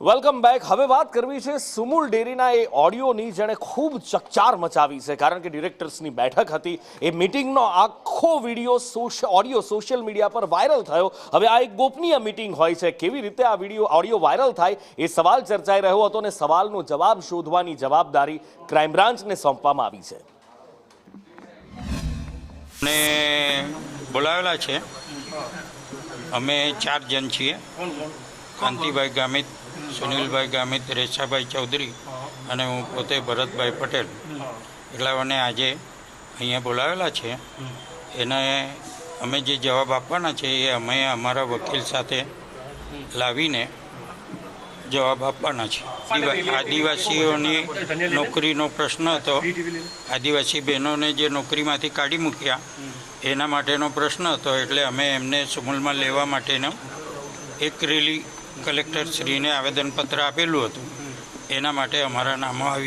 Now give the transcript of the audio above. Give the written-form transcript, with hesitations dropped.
Welcome back. હવે વાત કરવી છે સુમુલ ડેરીના એ ઓડિયોની જેણે ખૂબ ચકચાર મચાવી છે, કારણ કે ડિરેક્ટર્સની બેઠક હતી। એ મિટિંગનો આખો વિડીયો ઓડિયો સોશિયલ મીડિયા પર વાયરલ થયો। હવે આ એક ગોપનીય મિટિંગ હોય છે, કેવી રીતે આ ઓડિયો વાયરલ થાય એ સવાલ ચર્ચાઈ રહ્યો હતો અને સવાલનો જવાબ શોધવાની જવાબદારી ક્રાઇમ બ્રાન્ચને સોંપવામાં આવી છે। ને બોલાવેલા છે। અમે 4 જણ છીએ, કાંતિભાઈ ગામિત, સુનિલભાઈ ગામિત, રેછાભાઈ ચૌધરી અને હું પોતે ભરતભાઈ પટેલ। એટલાઓને આજે અહીંયા બોલાવેલા છે। એને અમે જે જવાબ આપવાના છે એ અમે અમારા વકીલ સાથે લાવીને જવાબ આપવાના છે। આદિવાસીઓની નોકરીનો પ્રશ્ન હતો, આદિવાસી બહેનોને જે નોકરીમાંથી કાઢી મૂક્યા એના માટેનો પ્રશ્ન હતો, એટલે અમે એમને સુમુલમાં લેવા માટેનો એક રેલી કલેક્ટરશ્રીને આવેદનપત્ર આપેલું હતું। એના માટે અમારા નામો આવી